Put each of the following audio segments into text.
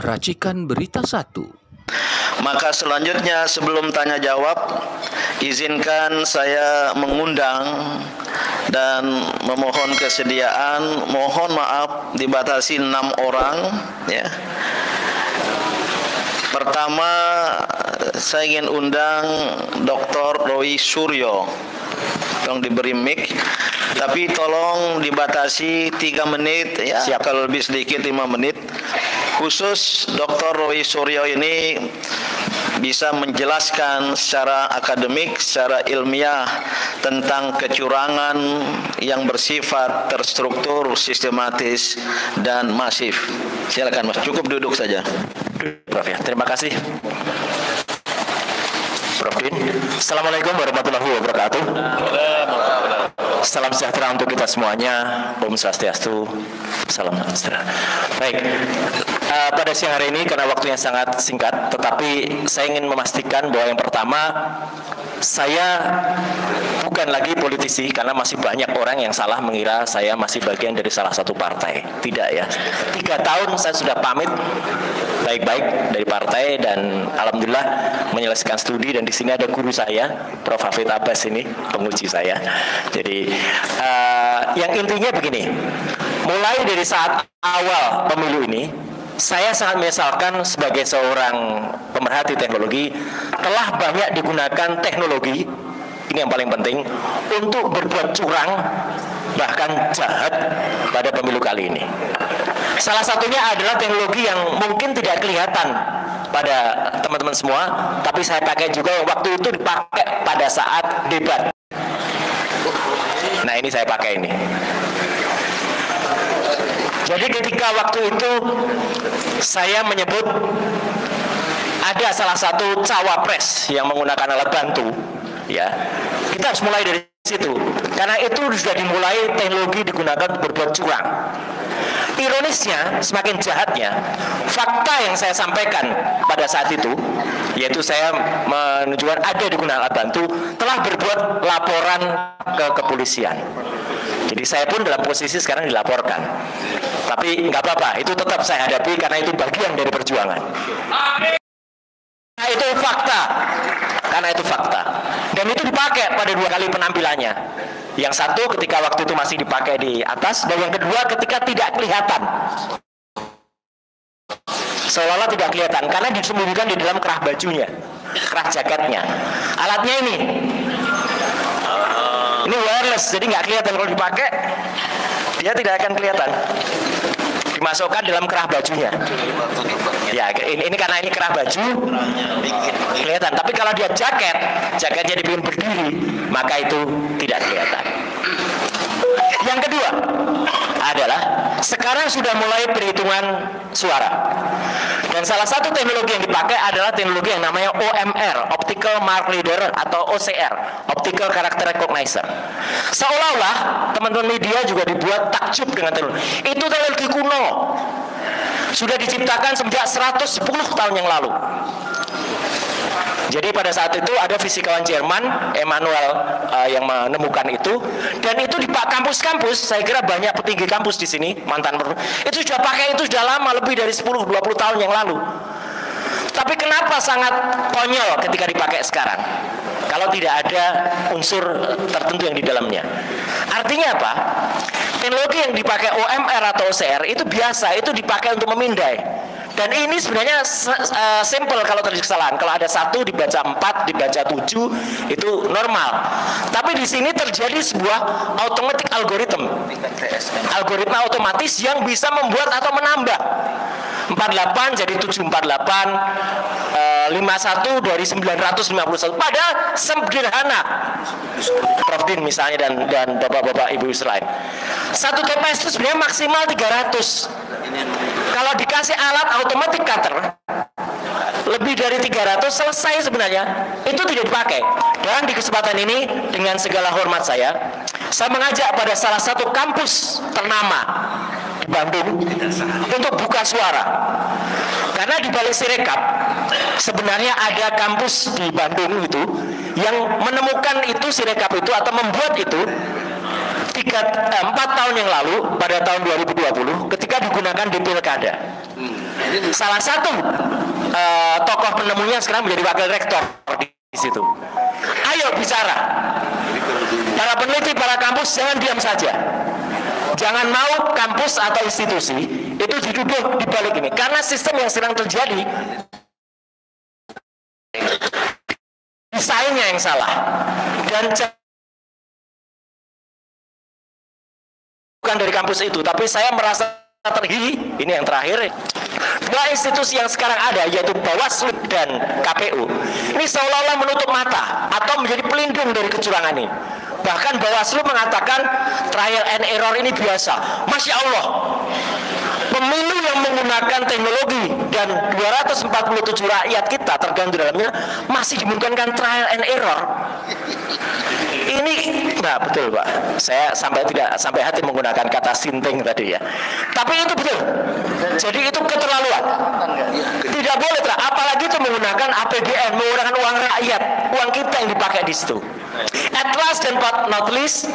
Racikan Berita 1. Maka selanjutnya sebelum tanya jawab, izinkan saya mengundang dan memohon kesediaan, mohon maaf dibatasi 6 orang ya. Pertama saya ingin undang Dr. Roy Suryo. Tolong diberi mic, tapi tolong dibatasi 3 menit ya. Siap. Kalau lebih sedikit 5 menit. Khusus Dr. Roy Suryo ini bisa menjelaskan secara akademik, secara ilmiah tentang kecurangan yang bersifat terstruktur, sistematis dan masif. Silakan Mas, cukup duduk saja. Prof ya, terima kasih. Prof Din. Assalamualaikum warahmatullahi wabarakatuh. Salam sejahtera untuk kita semuanya. Om Swastiastu. Salam sejahtera. Baik, pada siang hari ini karena waktunya sangat singkat, tetapi saya ingin memastikan bahwa yang pertama, saya bukan lagi politisi karena masih banyak orang yang salah mengira saya masih bagian dari salah satu partai. Tidak ya. 3 tahun saya sudah pamit baik-baik dari partai dan alhamdulillah menyelesaikan studi, dan di sini ada guru saya, Prof. Hafid Abbas ini, penguji saya. Jadi yang intinya begini, mulai dari saat awal pemilu ini, saya sangat menyesalkan sebagai seorang pemerhati teknologi telah banyak digunakan teknologi, ini yang paling penting, untuk berbuat curang bahkan jahat pada pemilu kali ini. Salah satunya adalah teknologi yang mungkin tidak kelihatan pada teman-teman semua, tapi saya pakai juga waktu itu dipakai pada saat debat. Nah, ini saya pakai ini. Jadi ketika waktu itu saya menyebut ada salah satu cawapres yang menggunakan alat bantu, ya, kita harus mulai dari situ, karena itu sudah dimulai teknologi digunakan untuk berbuat curang. Ironisnya, semakin jahatnya, fakta yang saya sampaikan pada saat itu, yaitu saya menunjukkan ada digunakan alat bantu, telah berbuat laporan ke kepolisian. Jadi saya pun dalam posisi sekarang dilaporkan. Tapi nggak apa-apa, itu tetap saya hadapi karena itu bagian dari perjuangan. Nah, itu fakta. Karena itu fakta. Dan itu dipakai pada 2 kali penampilannya. Yang satu ketika waktu itu masih dipakai di atas, dan yang kedua ketika tidak kelihatan. Seolah-olah tidak kelihatan karena disembunyikan di dalam kerah bajunya, kerah jaketnya. Alatnya ini wireless, jadi nggak kelihatan kalau dipakai, dia tidak akan kelihatan. Dimasukkan dalam kerah bajunya. Ya, ini karena ini kerah baju kelihatan. Tapi kalau dia jaketnya dibikin berdiri, maka itu tidak kelihatan. Yang kedua adalah sekarang sudah mulai perhitungan suara. Dan salah satu teknologi yang dipakai adalah teknologi yang namanya OMR, Optical Mark Reader, atau OCR, Optical Character Recognizer. Seolah-olah teman-teman media juga dibuat takjub dengan teknologi. Itu teknologi kuno. Sudah diciptakan sejak 110 tahun yang lalu. Jadi pada saat itu ada fisikawan Jerman, Emanuel, yang menemukan itu, dan itu di kampus-kampus, saya kira banyak petinggi kampus di sini, mantan itu sudah pakai, itu sudah lama, lebih dari 10-20 tahun yang lalu. Tapi kenapa sangat konyol ketika dipakai sekarang? Kalau tidak ada unsur tertentu yang di dalamnya. Artinya apa? Teknologi yang dipakai OMR atau OCR itu biasa, itu dipakai untuk memindai. Dan ini sebenarnya simple kalau terjadi kesalahan. Kalau ada 1 dibaca 4, dibaca 7, itu normal. Tapi di sini terjadi sebuah automatic algoritma otomatis yang bisa membuat atau menambah 48 jadi 748, 51 dari 951. Padahal sederhana, Prof Din misalnya dan bapak-bapak ibu lain. 1 TPS itu sebenarnya maksimal 300. Kalau dikasih alat automatic cutter lebih dari 300 selesai sebenarnya. Itu tidak dipakai. Dan di kesempatan ini dengan segala hormat saya mengajak pada salah satu kampus ternama di Bandung untuk buka suara. Karena di balik Sirekap sebenarnya ada kampus di Bandung itu yang menemukan itu Sirekap itu atau membuat itu 4 tahun yang lalu pada tahun 2020 ketika digunakan di pilkada. Salah satu tokoh penemunya sekarang menjadi wakil rektor di situ. Ayo bicara. Para peneliti, para kampus jangan diam saja. Jangan mau kampus atau institusi itu diduduk di balik ini. Karena sistem yang sedang terjadi, desainnya yang salah. Dan bukan dari kampus itu, tapi saya merasa terhina. Ini yang terakhir. Dua institusi yang sekarang ada, yaitu Bawaslu dan KPU, ini seolah-olah menutup mata atau menjadi pelindung dari kecurangan ini. Bahkan Bawaslu mengatakan trial and error ini biasa. Masya Allah, pemilu yang menggunakan teknologi dan 247 rakyat kita terganggu dalamnya masih dimungkinkan trial and error. Ini, nah betul Pak, saya tidak sampai hati menggunakan kata sinting tadi ya. Tapi itu betul. Jadi itu keterlaluan. Tidak boleh, apalagi itu menggunakan APBN, menggunakan uang rakyat, uang kita yang dipakai di situ. At last dan not least,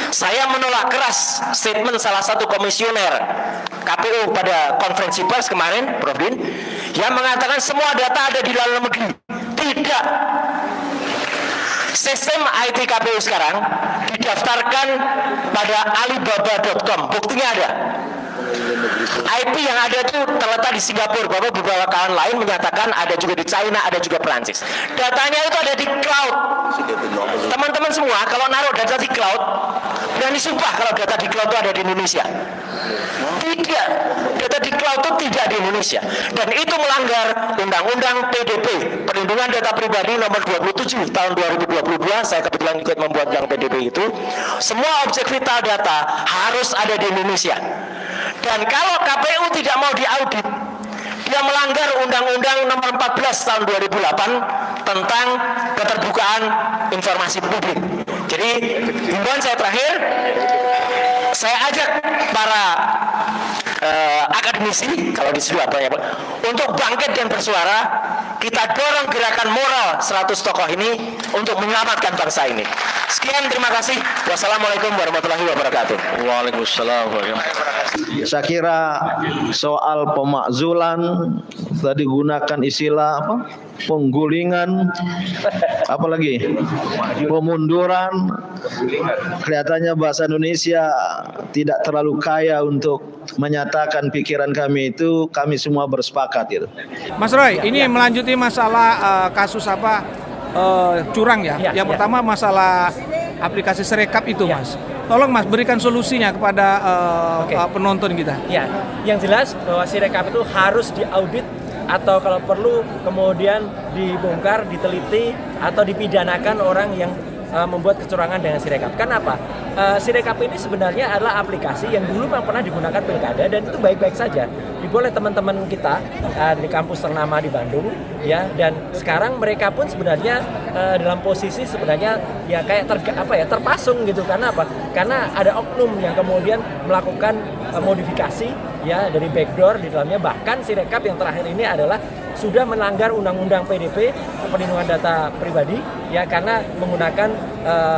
saya menolak keras statement salah satu komisioner KPU pada konferensi pers kemarin, Prof. Din, yang mengatakan semua data ada di dalam negeri. Tidak. Sistem IT KPU sekarang didaftarkan pada alibaba.com. Buktinya ada. IP yang ada itu terletak di Singapura. Beberapa kawan lain menyatakan ada juga di China, ada juga Perancis. Datanya itu ada di cloud. Teman-teman semua kalau naruh data di cloud, berani sumpah kalau data di cloud itu ada di Indonesia. Tidak, data di cloud itu tidak di Indonesia. Dan itu melanggar Undang-Undang PDP, Perlindungan Data Pribadi nomor 27 tahun 2022. Saya kebetulan ikut membuat Undang PDP itu. Semua objek vital data harus ada di Indonesia. Dan kalau KPU tidak mau diaudit, dia melanggar Undang-Undang nomor 14 tahun 2008 tentang keterbukaan informasi publik. Jadi, himbauan saya terakhir, saya ajak para akademisi, kalau di situ apa ya Pak, untuk bangkit dan bersuara. Kita dorong gerakan moral 100 tokoh ini untuk menyelamatkan bangsa ini. Sekian, terima kasih. Wassalamualaikum warahmatullahi wabarakatuh. Waalaikumsalam warahmatullahi wabarakatuh. Saya kira soal pemakzulan tadi gunakan istilah apa? Penggulingan, apalagi pemunduran. Kelihatannya bahasa Indonesia tidak terlalu kaya untuk menyatakan pikiran kami itu. Kami semua bersepakat gitu. Mas Roy, ini melanjuti masalah kasus apa curang ya. Yang pertama masalah aplikasi Sirekap itu, Mas. Tolong Mas berikan solusinya kepada penonton kita. Ya, yang jelas bahwa Sirekap itu harus diaudit atau kalau perlu kemudian dibongkar, diteliti atau dipidanakan orang yang membuat kecurangan dengan Sirekap. Kenapa? Sirekap ini sebenarnya adalah aplikasi yang dulu memang pernah digunakan pilkada dan itu baik-baik saja. Diboleh teman-teman kita di kampus ternama di Bandung, ya, dan sekarang mereka pun sebenarnya dalam posisi sebenarnya ya kayak terpasung gitu. Karena apa? Karena ada oknum yang kemudian melakukan modifikasi ya dari backdoor di dalamnya. Bahkan Sirekap yang terakhir ini adalah sudah melanggar Undang-Undang PDP, Perlindungan Data Pribadi, ya, karena menggunakan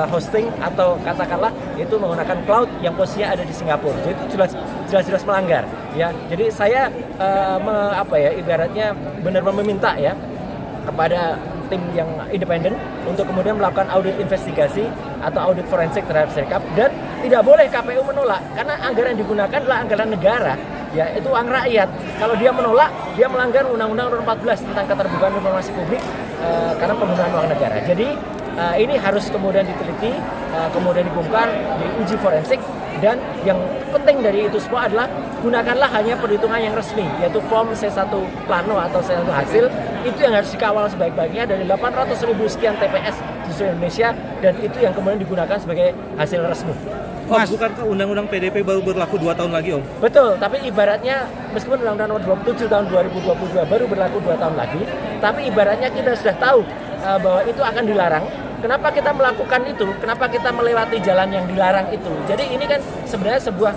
hosting atau katakanlah itu menggunakan cloud yang posisinya ada di Singapura. Jadi itu jelas-jelas melanggar, ya. Jadi saya ibaratnya benar-benar meminta ya kepada tim yang independen untuk kemudian melakukan audit investigasi atau audit forensik terhadap Sirekap, dan tidak boleh KPU menolak karena anggaran yang digunakan adalah anggaran negara. Ya, itu uang rakyat. Kalau dia menolak, dia melanggar Undang-Undang Nomor 14 tentang keterbukaan informasi publik karena penggunaan uang negara. Jadi ini harus kemudian diteliti, kemudian dibongkar, diuji forensik, dan yang penting dari itu semua adalah gunakanlah hanya perhitungan yang resmi, yaitu form C1 plano atau C1 hasil. Itu yang harus dikawal sebaik-baiknya dari 800.000 sekian TPS di seluruh Indonesia, dan itu yang kemudian digunakan sebagai hasil resmi. Mas, bukankah Undang-Undang PDP baru berlaku 2 tahun lagi, Om? Betul, tapi ibaratnya meskipun Undang-Undang Nomor 27 tahun 2022 baru berlaku 2 tahun lagi, tapi ibaratnya kita sudah tahu bahwa itu akan dilarang. Kenapa kita melakukan itu? Kenapa kita melewati jalan yang dilarang itu? Jadi ini kan sebenarnya sebuah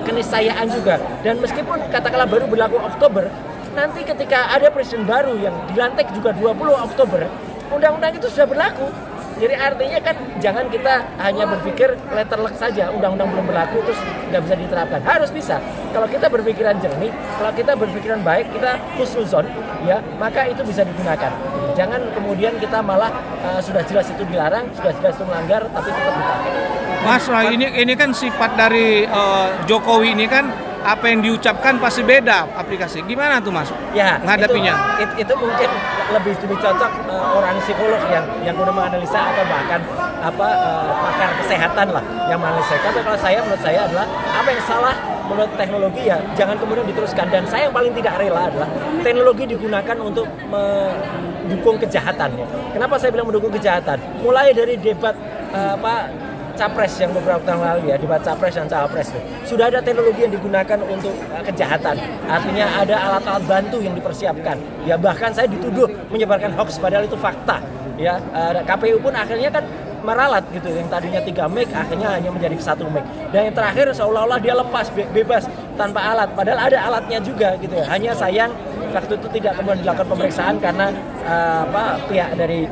keniscayaan juga. Dan meskipun katakanlah baru berlaku Oktober, nanti ketika ada presiden baru yang dilantik juga 20 Oktober, undang-undang itu sudah berlaku. Jadi artinya kan jangan kita hanya berpikir letterlek saja, undang-undang belum berlaku terus nggak bisa diterapkan. Harus bisa. Kalau kita berpikiran jernih, kalau kita berpikiran baik, kita husnuzon, ya maka itu bisa digunakan. Jangan kemudian kita malah sudah jelas itu dilarang, sudah jelas itu melanggar, tapi tetap dipakai. Mas, ini kan sifat dari Jokowi ini kan apa yang diucapkan pasti beda aplikasi. Gimana tuh Mas? Ya, menghadapinya? Itu mungkin lebih cocok orang psikolog yang kemudian menganalisa atau bahkan pakar kesehatan lah yang menganalisa. Tapi kalau menurut saya adalah apa yang salah menurut teknologi ya jangan kemudian diteruskan. Dan saya yang paling tidak rela adalah teknologi digunakan untuk mendukung kejahatan. Ya. Kenapa saya bilang mendukung kejahatan? Mulai dari debat Capres yang beberapa tahun lalu ya, debat Capres dan Cawapres itu. Sudah ada teknologi yang digunakan untuk kejahatan. Artinya ada alat-alat bantu yang dipersiapkan. Ya bahkan saya dituduh menyebarkan hoax padahal itu fakta. Ya KPU pun akhirnya kan meralat gitu. Yang tadinya 3 meg akhirnya hanya menjadi 1 meg. Dan yang terakhir seolah-olah dia lepas bebas tanpa alat. Padahal ada alatnya juga gitu ya. Hanya sayang waktu itu tidak kemudian dilakukan pemeriksaan karena pihak dari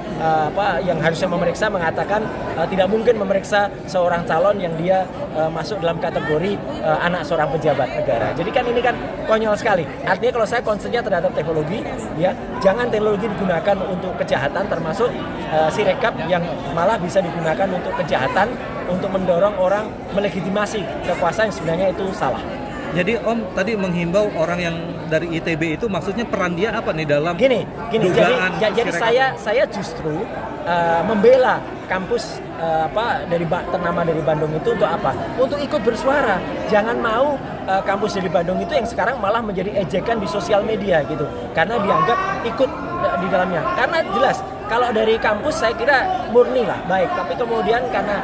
yang harusnya memeriksa mengatakan tidak mungkin memeriksa seorang calon yang dia masuk dalam kategori anak seorang pejabat negara. Jadi kan ini kan konyol sekali. Artinya kalau saya concernnya terhadap teknologi, ya jangan teknologi digunakan untuk kejahatan, termasuk Sirekap yang malah bisa digunakan untuk kejahatan, untuk mendorong orang melegitimasi kekuasaan yang sebenarnya itu salah. Jadi Om tadi menghimbau orang yang dari ITB itu maksudnya peran dia apa nih dalam gini jadi saya justru membela kampus ternama dari Bandung itu untuk apa? Untuk ikut bersuara. Jangan mau kampus dari Bandung itu yang sekarang malah menjadi ejekan di sosial media gitu. Karena dianggap ikut di dalamnya. Karena jelas kalau dari kampus saya kira murni lah baik, tapi kemudian karena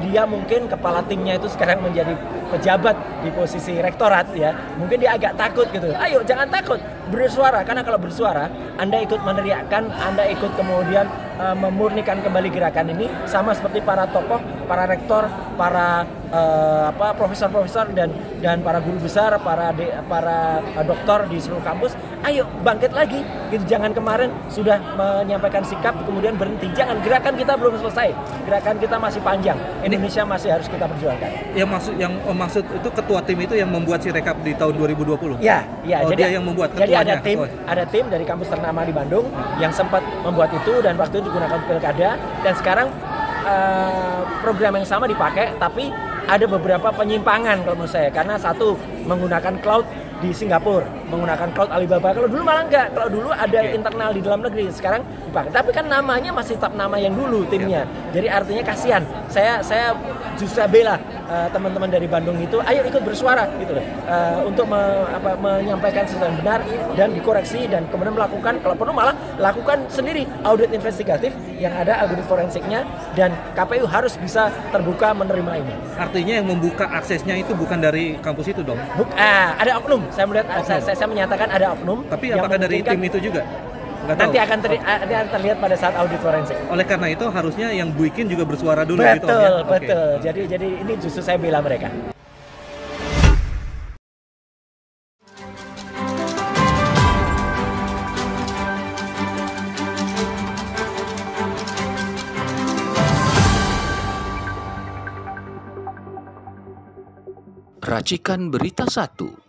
dia mungkin kepala timnya itu sekarang menjadi pejabat di posisi rektorat ya, mungkin dia agak takut gitu. Ayo jangan takut, bersuara, karena kalau bersuara Anda ikut meneriakkan, Anda ikut kemudian memurnikan kembali gerakan ini, sama seperti para tokoh, para rektor, para profesor-profesor dan para guru besar, para doktor di seluruh kampus. Ayo bangkit lagi gitu. Jangan kemarin sudah menyampaikan sikap kemudian berhenti. Jangan, gerakan kita belum selesai, gerakan kita masih panjang, Indonesia masih harus kita perjuangkan. Yang maksud itu ketua tim itu yang membuat Sirekap di tahun 2020? Ya, jadi dia yang membuat ketuanya. Jadi ada tim dari kampus ternama di Bandung yang sempat membuat itu dan waktu itu digunakan pilkada, dan sekarang program yang sama dipakai, tapi ada beberapa penyimpangan kalau menurut saya, karena satu menggunakan cloud di Singapura, menggunakan cloud Alibaba. Kalau dulu malah enggak, kalau dulu ada internal di dalam negeri, sekarang dipakai. Tapi kan namanya masih tetap nama yang dulu timnya. Jadi artinya kasihan. Saya justru bela teman-teman dari Bandung itu, ayo ikut bersuara gitu loh, untuk menyampaikan sesuatu yang benar dan dikoreksi, dan kemudian melakukan, kalau perlu malah lakukan sendiri audit investigatif yang ada, audit forensiknya, dan KPU harus bisa terbuka menerima ini. Artinya yang membuka aksesnya itu bukan dari kampus itu dong? Ada oknum. Saya melihat, saya menyatakan ada oknum. Tapi apakah dari tim itu juga? Nanti akan terlihat pada saat audit forensik. Oleh karena itu harusnya yang bikin juga bersuara dulu. Betul, gitu, betul. Okay. Jadi ini justru saya bela mereka. Racikan Berita 1.